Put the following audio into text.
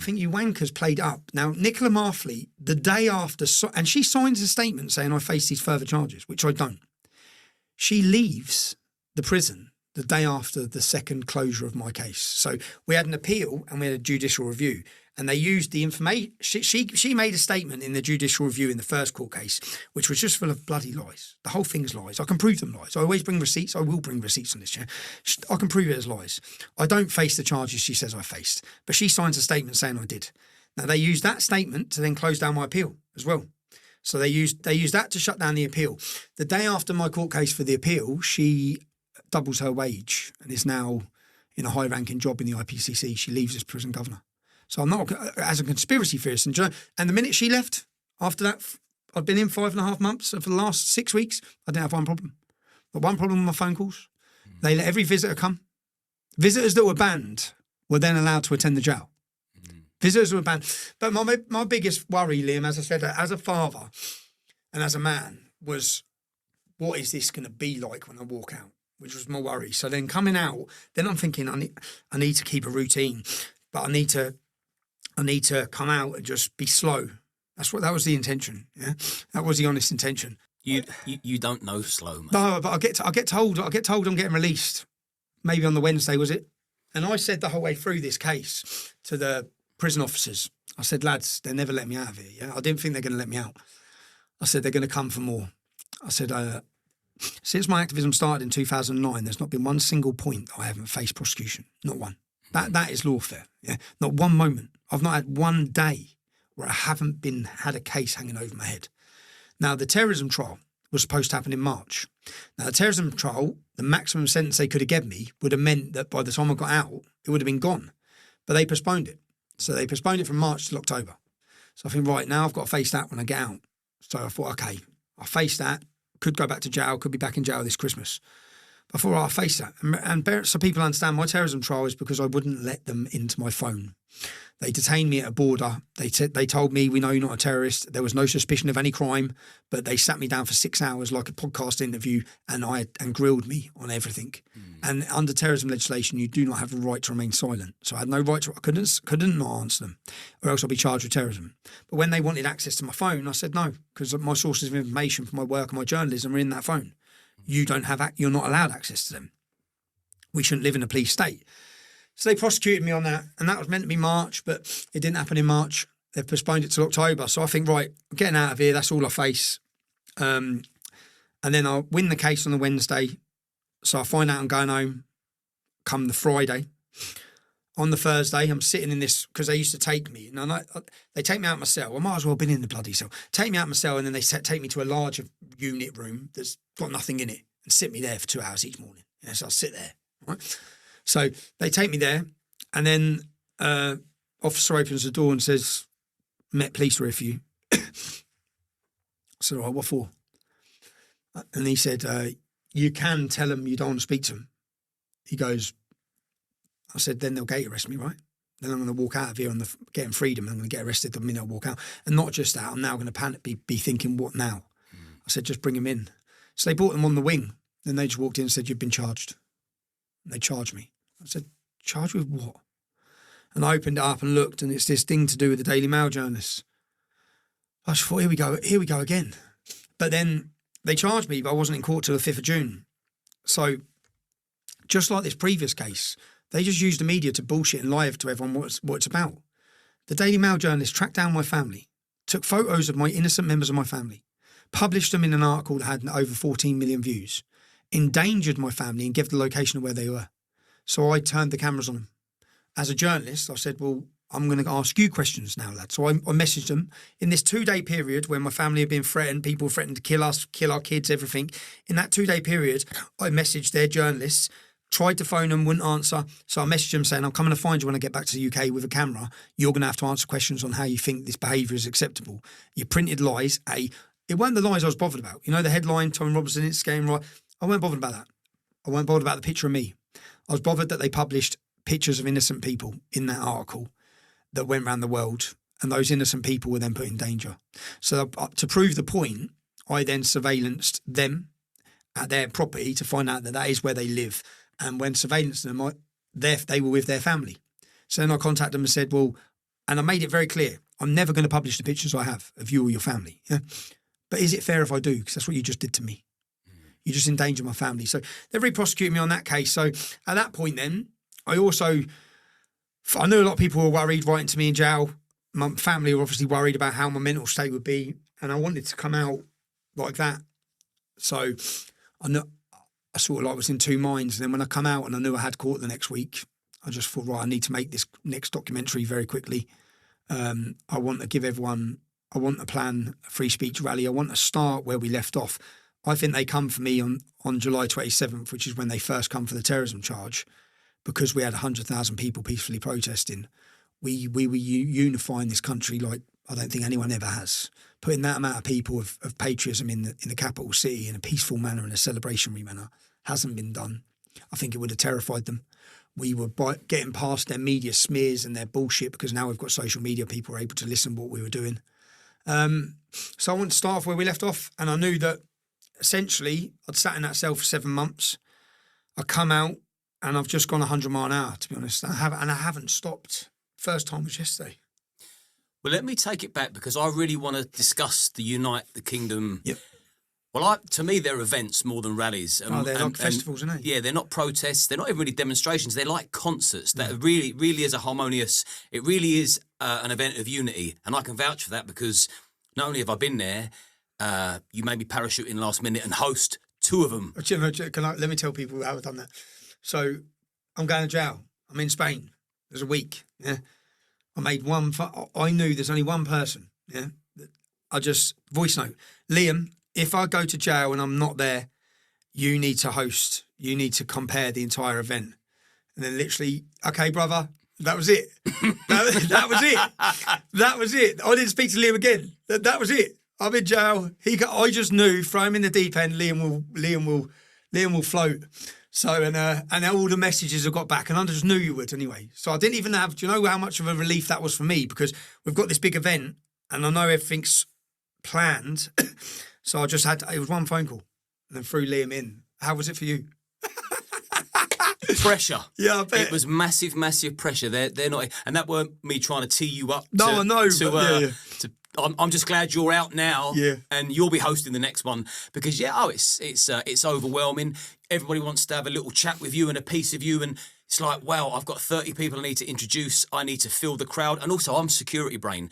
I think you wankers played up. Now, Nicola Marfley, the day after, and she signs a statement saying I face these further charges, which I don't. She leaves the prison the day after the second closure of my case. So we had an appeal and we had a judicial review, and they used the information. She made a statement in the judicial review in the first court case, which was just full of bloody lies. The whole thing's lies. I can prove them lies. I always bring receipts. I will bring receipts on this, yeah? I can prove it as lies. I don't face the charges she says I faced, but she signs a statement saying I did. Now, they used that statement to then close down my appeal as well. So they used that to shut down the appeal. The day after my court case for the appeal, she doubles her wage and is now in a high-ranking job in the IPCC. She leaves as prison governor. So I'm not, as a conspiracy theorist, and the minute she left, after that, I'd been in 5.5 months, and for the last 6 weeks, I didn't have one problem. Not one problem with my phone calls. They let every visitor come. Visitors that were banned were then allowed to attend the jail. Visitors were banned. But my biggest worry, Liam, as I said, as a father and as a man, was what is this going to be like when I walk out, which was my worry. So then coming out, then I'm thinking I need to keep a routine, but I need to come out and just be slow. That was the intention. Yeah, that was the honest intention. You don't know slow, mate. No, but I get told I'm getting released. Maybe on the Wednesday, was it? And I said the whole way through this case to the prison officers, I said, lads, they'll never let me out of here. Yeah, I didn't think they're going to let me out. I said they're going to come for more. I said, since my activism started in 2009, there's not been one single point I haven't faced prosecution. Not one. That is lawfare. Yeah, not one moment. I've not had one day where I haven't had a case hanging over my head. Now, the terrorism trial was supposed to happen in March. Now, the terrorism trial, the maximum sentence they could have given me would have meant that by the time I got out, it would have been gone. But they postponed it. So they postponed it from March till October. So I think, right, now I've got to face that when I get out. So I thought, okay, I'll face that. Could go back to jail, could be back in jail this Christmas. But I thought, I'll face that. And so people understand my terrorism trial is because I wouldn't let them into my phone. They detained me at a border. They told me, we know you're not a terrorist. There was no suspicion of any crime, but they sat me down for 6 hours like a podcast interview and grilled me on everything. And under terrorism legislation, you do not have the right to remain silent. So I had no right to, I couldn't not answer them, or else I'd be charged with terrorism. But when they wanted access to my phone, I said no, because my sources of information for my work and my journalism are in that phone. You're not allowed access to them. We shouldn't live in a police state. So they prosecuted me on that, and that was meant to be March, but it didn't happen in March. They've postponed it to October. So I think, right, I'm getting out of here. That's all I face. And then I'll win the case on the Wednesday. So I find out I'm going home come the Friday. On the Thursday, I'm sitting in this, because they used to take me. And they take me out of my cell. I might as well have been in the bloody cell. Take me out of my cell, and then they take me to a larger unit room that's got nothing in it and sit me there for 2 hours each morning. Yeah, so I'll sit there, right? So they take me there, and then officer opens the door and says, Met Police were for you. I said, all right, what for? And he said, you can tell them you don't want to speak to them. He goes, I said, then they'll gate arrest me, right? Then I'm going to walk out of here on getting freedom, and I'm going to get arrested the minute I walk out. And not just that, I'm now going to panic, be thinking, what now? I said, just bring him in. So they brought them on the wing. Then they just walked in and said, you've been charged. And they charged me. I said, charged with what? And I opened it up and looked, and it's this thing to do with the Daily Mail journalists. I just thought, here we go again. But then they charged me, but I wasn't in court till the 5th of June. So just like this previous case, they just used the media to bullshit and lie to everyone what it's about. The Daily Mail journalists tracked down my family, took photos of my innocent members of my family, published them in an article that had over 14 million views, endangered my family and gave the location of where they were. So I turned the cameras on them. As a journalist, I said, well, I'm going to ask you questions now, lad. So I messaged them in this 2-day period when my family had been threatened, people threatened to kill us, kill our kids, everything. In that 2-day period, I messaged their journalists, tried to phone them, wouldn't answer. So I messaged them saying, I'm coming to find you when I get back to the UK with a camera. You're going to have to answer questions on how you think this behaviour is acceptable. You printed lies. It weren't the lies I was bothered about. You know, the headline, Tom Robertson, it's game right. I weren't bothered about that. I weren't bothered about the picture of me. I was bothered that they published pictures of innocent people in that article that went around the world, and those innocent people were then put in danger. So to prove the point, I then surveillanced them at their property to find out that is where they live. And when surveillancing them, they were with their family. So then I contacted them and said, well, And I made it very clear, I'm never going to publish the pictures I have of you or your family. Yeah? But is it fair if I do? Because that's what you just did to me. You just endangered my family. So they re-prosecuted me on that case. So at that point then, I knew a lot of people were worried writing to me in jail. My family were obviously worried about how my mental state would be. And I wanted to come out like that. So I sort of like was in two minds. And then when I come out and I knew I had court the next week, I just thought, right, I need to make this next documentary very quickly. I want to give everyone, I want to plan a free speech rally. I want to start where we left off. I think they come for me on July 27th, which is when they first come for the terrorism charge, because we had 100,000 people peacefully protesting. We were unifying this country like I don't think anyone ever has. Putting that amount of people of patriotism in the capital city in a peaceful manner, in a celebrationary manner, hasn't been done. I think it would have terrified them. We were getting past their media smears and their bullshit, because now we've got social media, people are able to listen to what we were doing. So I want to start off where we left off, and I knew that essentially I'd sat in that cell for 7 months. I come out and I've just gone 100 mile an hour, to be honest. I haven't stopped. First time was yesterday. Well, let me take it back, because I really want to discuss the Unite the Kingdom. Yep. Well, to me, they're events more than rallies. They're like festivals, aren't they? Yeah, they're not protests. They're not even really demonstrations. They're like concerts. That really, really is a harmonious. It really is an event of unity, and I can vouch for that, because not only have I been there, you made me parachute in last minute and host 2 of them. Let me tell people how I've done that. So I'm going to jail. I'm in Spain. There's a week. Yeah, I made one. I knew there's only one person. Yeah, I just voice note Liam. If I go to jail and I'm not there, you need to host. You need to compare the entire event. And then literally, okay, brother, that was it. that was it. That was it. I didn't speak to Liam again. That was it. I'm in jail. I just knew, throw him in the deep end. Liam will float. So and all the messages I got back, and I just knew you would anyway. So I didn't even have. Do you know how much of a relief that was for me? Because we've got this big event, and I know everything's planned. So I just it was one phone call, and then threw Liam in. How was it for you? Pressure. Yeah, I bet. It was massive, massive pressure. They're not, and that weren't me trying to tee you up. No, I know. I'm just glad you're out now, yeah, and you'll be hosting the next one, because it's overwhelming. Everybody wants to have a little chat with you and a piece of you, and it's like, wow, I've got 30 people I need to introduce. I need to fill the crowd, and also I'm security brain,